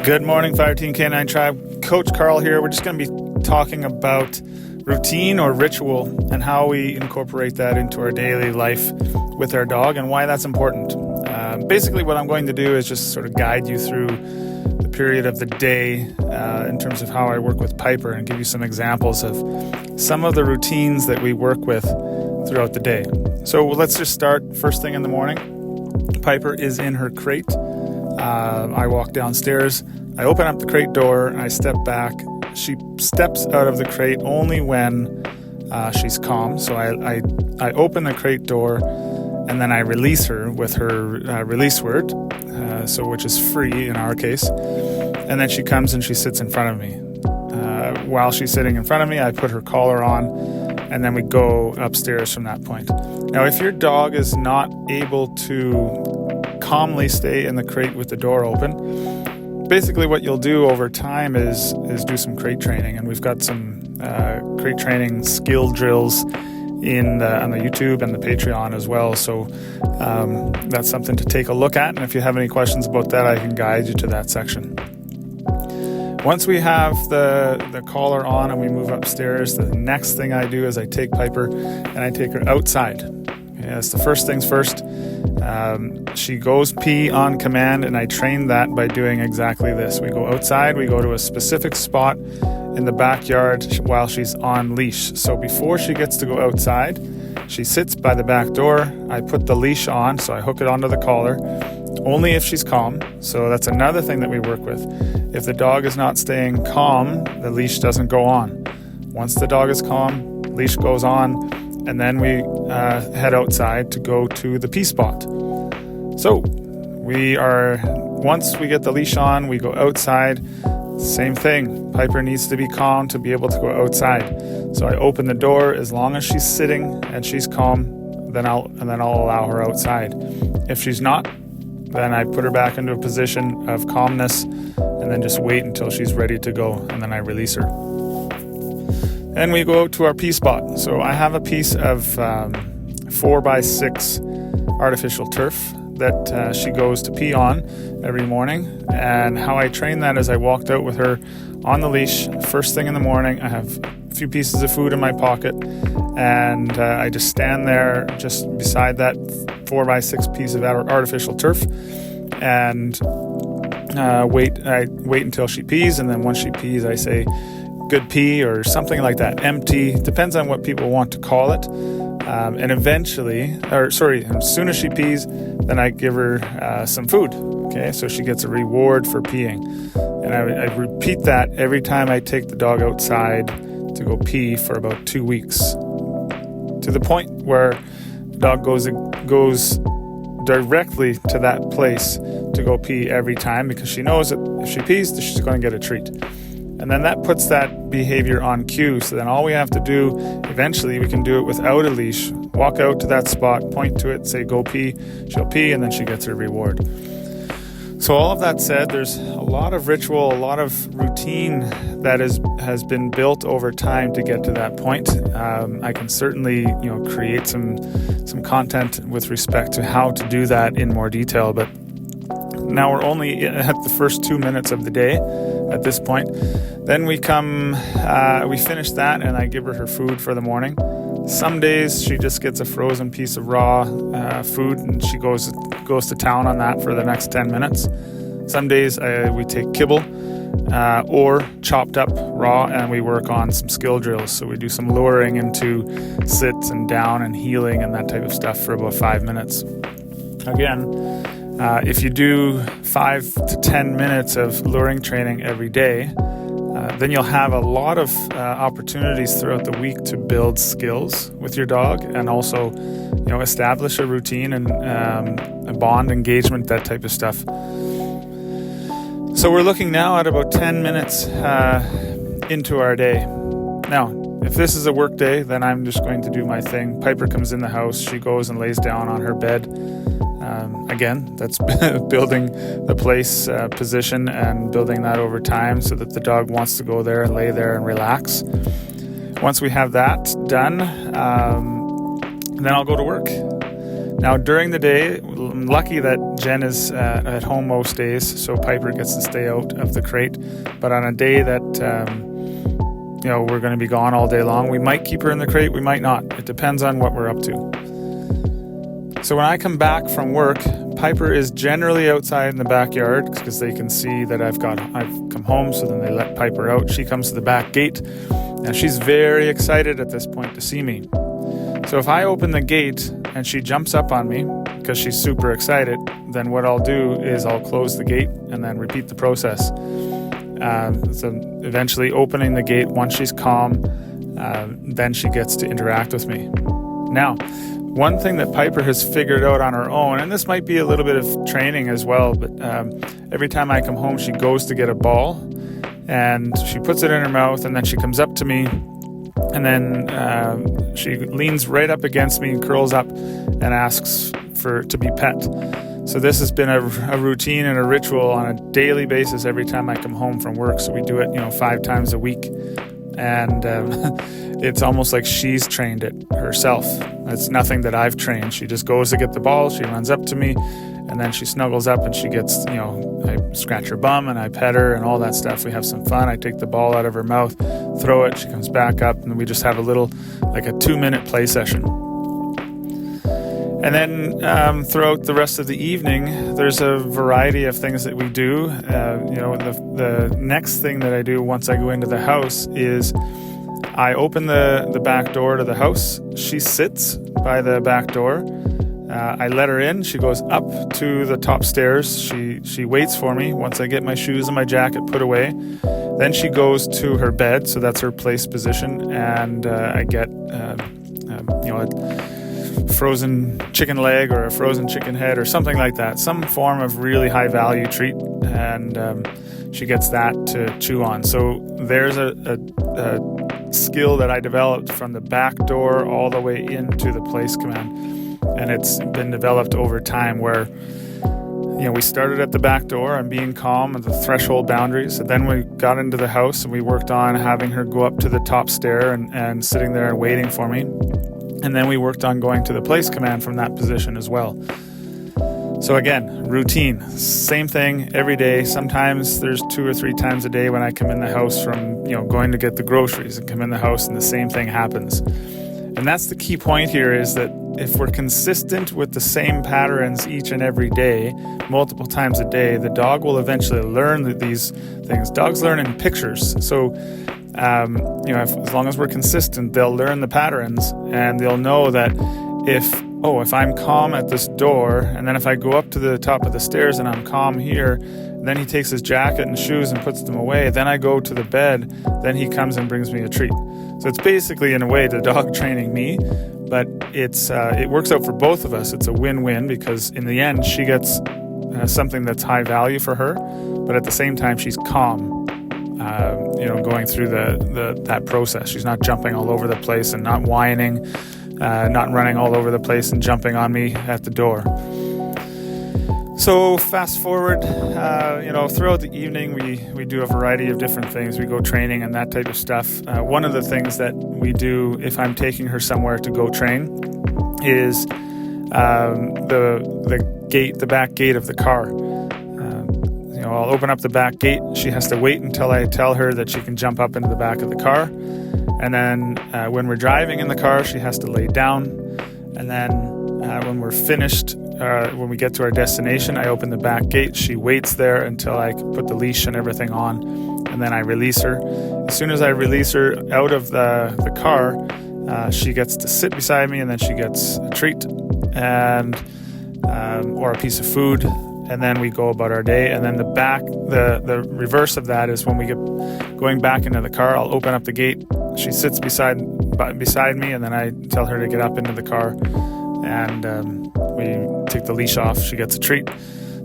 Good morning, FireTeam Canine Tribe. Coach Carl here. We're just going to be talking about routine or ritual and how we incorporate that into our daily life with our dog and why that's important. Basically, what I'm going to do is just sort of guide you through the period of the day in terms of how I work with Piper and give you some examples of some of the routines that we work with throughout the day. So let's just start first thing in the morning. Piper is in her crate. I walk downstairs, I open up the crate door, and I step back. She steps out of the crate only when she's calm. So I open the crate door, and then I release her with her release word, which is free in our case. And then she comes and she sits in front of me. While she's sitting in front of me, I put her collar on, and then we go upstairs from that point. Now, if your dog is not able to calmly stay in the crate with the door open, basically what you'll do over time is do some crate training, and we've got some crate training skill drills on the YouTube and the Patreon as well, so that's something to take a look at, and if you have any questions about that, I can guide you to that section. Once we have the collar on and we move upstairs, the next thing I do is I take Piper and I take her outside. That's the first things first. She goes pee on command, and I train that by doing exactly this. We go outside, we go to a specific spot in the backyard while she's on leash. So before she gets to go outside, she sits by the back door. I put the leash on, so I hook it onto the collar, only if she's calm. So that's another thing that we work with. If the dog is not staying calm, the leash doesn't go on. Once the dog is calm, leash goes on, and then we head outside to go to the pee spot. So once we get the leash on, we go outside. Same thing. Piper needs to be calm to be able to go outside. So I open the door. As long as she's sitting and she's calm, then I'll allow her outside. If she's not, then I put her back into a position of calmness and then just wait until she's ready to go, and then I release her. And we go to our pee spot. So I have a piece of 4x6 artificial turf that she goes to pee on every morning. And how I train that is I walked out with her on the leash first thing in the morning. I have a few pieces of food in my pocket, and I just stand there just beside that 4x6 piece of artificial turf and wait until she pees. And then once she pees, I say good pee or something like that, empty, depends on what people want to call it. And as soon as she pees, then I give her some food. Okay, so she gets a reward for peeing. And I repeat that every time I take the dog outside to go pee for about 2 weeks, to the point where the dog goes directly to that place to go pee every time, because she knows that if she pees, she's going to get a treat. And then that puts that behavior on cue. So then all we have to do, eventually we can do it without a leash. Walk out to that spot, point to it, say go pee. She'll pee, and then she gets her reward. So all of that said, there's a lot of ritual, a lot of routine that has been built over time to get to that point. I can certainly create some content with respect to how to do that in more detail, but now we're only at the first 2 minutes of the day at this point. Then we finish that, and I give her food for the morning. Some days she just gets a frozen piece of raw food, and she goes to town on that for the next 10 minutes. Some days we take kibble or chopped up raw, and we work on some skill drills. So we do some luring into sits and down and heeling and that type of stuff for about 5 minutes. Again, if you do 5 to 10 minutes of luring training every day, then you'll have a lot of opportunities throughout the week to build skills with your dog, and also, establish a routine and a bond engagement, that type of stuff. So we're looking now at about 10 minutes into our day. Now, if this is a work day, then I'm just going to do my thing. Piper comes in the house, she goes and lays down on her bed. Again, that's building the place position and building that over time so that the dog wants to go there and lay there and relax. Once we have that done, then I'll go to work. Now, during the day, I'm lucky that Jen is at home most days, so Piper gets to stay out of the crate. But on a day that we're going to be gone all day long, we might keep her in the crate, we might not. It depends on what we're up to. So when I come back from work, Piper is generally outside in the backyard because they can see that I've come home, so then they let Piper out. She comes to the back gate, and she's very excited at this point to see me. So if I open the gate and she jumps up on me because she's super excited, then what I'll do is I'll close the gate and then repeat the process. So eventually opening the gate once she's calm, then she gets to interact with me. Now, one thing that Piper has figured out on her own, and this might be a little bit of training as well, but every time I come home, she goes to get a ball and she puts it in her mouth, and then she comes up to me, and then she leans right up against me, curls up, and asks to be pet. So this has been a routine and a ritual on a daily basis every time I come home from work. So we do it, 5 times a week, and it's almost like she's trained it herself. It's nothing that I've trained. She just goes to get the ball, she runs up to me, and then she snuggles up and she gets, I scratch her bum and I pet her and all that stuff. We have some fun. I take the ball out of her mouth, throw it, she comes back up, and we just have a 2-minute play session. And then throughout the rest of the evening, there's a variety of things that we do. The next thing that I do once I go into the house is I open the back door to the house. She sits by the back door. I let her in. She goes up to the top stairs. She waits for me once I get my shoes and my jacket put away. Then she goes to her bed, so that's her place position, and I get a frozen chicken leg or a frozen chicken head or something like that, some form of really high value treat, and she gets that to chew on. So there's a skill that I developed from the back door all the way into the place command, and it's been developed over time where we started at the back door and being calm at the threshold boundaries, and then we got into the house and we worked on having her go up to the top stair and sitting there and waiting for me. And then we worked on going to the place command from that position as well. So again, routine, same thing every day. Sometimes there's 2 or 3 times a day when I come in the house from, going to get the groceries and come in the house and the same thing happens. And that's the key point here, is that if we're consistent with the same patterns each and every day, multiple times a day, the dog will eventually learn these things. Dogs learn in pictures. So as long as we're consistent, they'll learn the patterns, and they'll know that if I'm calm at this door, and then if I go up to the top of the stairs and I'm calm here, then he takes his jacket and shoes and puts them away, then I go to the bed, then he comes and brings me a treat. So it's basically, in a way, the dog training me, but it works out for both of us. It's a win-win, because in the end she gets something that's high value for her, but at the same time she's calm. Going through that process. She's not jumping all over the place and not whining, not running all over the place and jumping on me at the door. So fast forward, throughout the evening, we do a variety of different things. We go training and that type of stuff. One of the things that we do if I'm taking her somewhere to go train is the back gate of the car. I'll open up the back gate. She has to wait until I tell her that she can jump up into the back of the car. And then when we're driving in the car, she has to lay down. And then when we're finished, when we get to our destination, I open the back gate. She waits there until I put the leash and everything on. And then I release her. As soon as I release her out of the car, she gets to sit beside me, and then she gets a treat or a piece of food. And then we go about our day. And then the reverse of that is when we get going back into the car, I'll open up the gate. She sits beside me, and then I tell her to get up into the car, and we take the leash off. She gets a treat.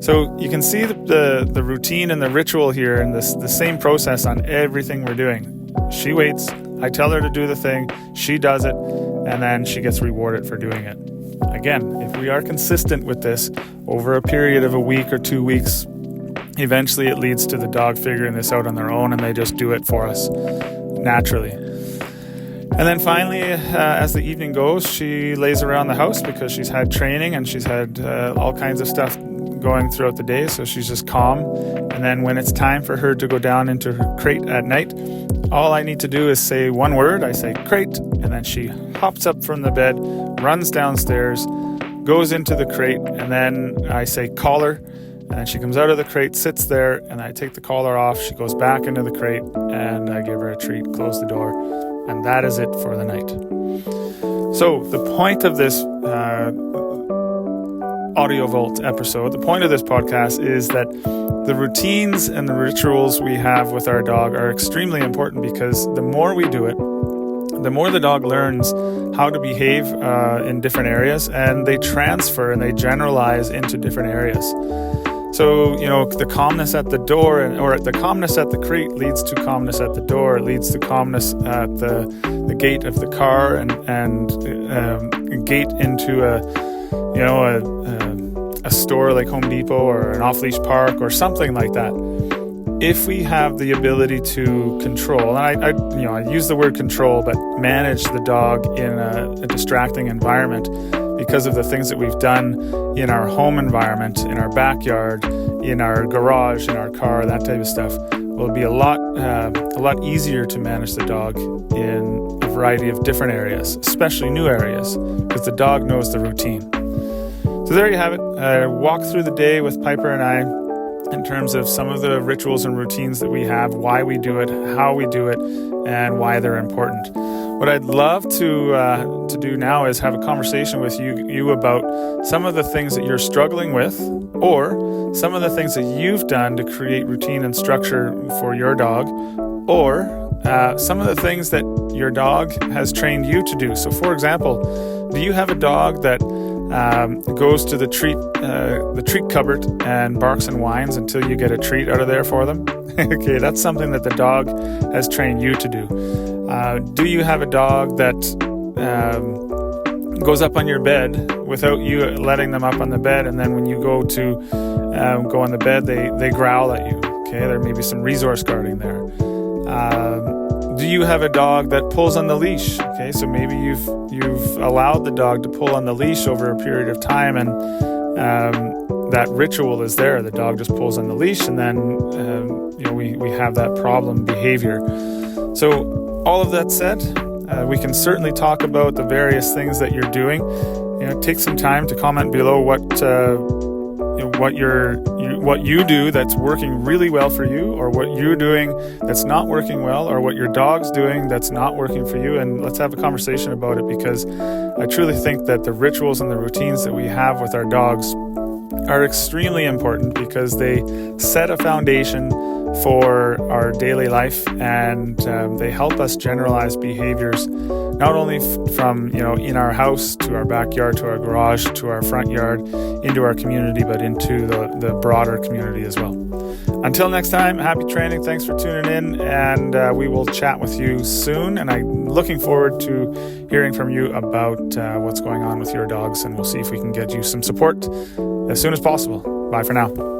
So you can see the routine and the ritual here, and the same process on everything we're doing. She waits, I tell her to do the thing, she does it, and then she gets rewarded for doing it. Again, if we are consistent with this over a period of a week or 2 weeks, eventually it leads to the dog figuring this out on their own, and they just do it for us naturally. And then finally, as the evening goes, she lays around the house because she's had training and she's had all kinds of stuff going throughout the day, so she's just calm. And then when it's time for her to go down into her crate at night, all I need to do is say one word. I say crate, and then she hops up from the bed, runs downstairs, goes into the crate, and then I say collar, and then she comes out of the crate, sits there, and I take the collar off. She goes back into the crate, and I give her a treat, close the door, and that is it for the night. So the point of this Audio Vault episode, the point of this podcast is that the routines and the rituals we have with our dog are extremely important, because the more we do it, the more the dog learns how to behave in different areas, and they transfer and they generalize into different areas. So, the calmness at the door or the calmness at the crate leads to calmness at the door. It leads to calmness at the gate of the car and gate into a store like Home Depot or an off-leash park or something like that. If we have the ability to control, and I use the word control, but manage the dog in a distracting environment because of the things that we've done in our home environment, in our backyard, in our garage, in our car, that type of stuff, will be a lot easier to manage the dog in a variety of different areas, especially new areas, because the dog knows the routine. So there you have it. I walk through the day with Piper and I in terms of some of the rituals and routines that we have, why we do it, how we do it, and why they're important. What I'd love to do now is have a conversation with you about some of the things that you're struggling with, or some of the things that you've done to create routine and structure for your dog, or some of the things that your dog has trained you to do. So, for example, do you have a dog that goes to the treat cupboard and barks and whines until you get a treat out of there for them? Okay, that's something that the dog has trained you to do. Do you have a dog that goes up on your bed without you letting them up on the bed, and then when you go to go on the bed, they growl at you? Okay, there may be some resource guarding there. Do you have a dog that pulls on the leash? Okay, so maybe you've allowed the dog to pull on the leash over a period of time, and that ritual is there. The dog just pulls on the leash, and then we have that problem behavior. So all of that said, we can certainly talk about the various things that you're doing. Take some time to comment below what you do that's working really well for you, or what you're doing that's not working well, or what your dog's doing that's not working for you, and let's have a conversation about it, because I truly think that the rituals and the routines that we have with our dogs are extremely important, because they set a foundation for our daily life, and they help us generalize behaviors, not only from in our house to our backyard to our garage to our front yard into our community, but into the broader community as well. Until next time, happy training. Thanks for tuning in, and we will chat with you soon, and I'm looking forward to hearing from you about what's going on with your dogs, and we'll see if we can get you some support as soon as possible. Bye for now.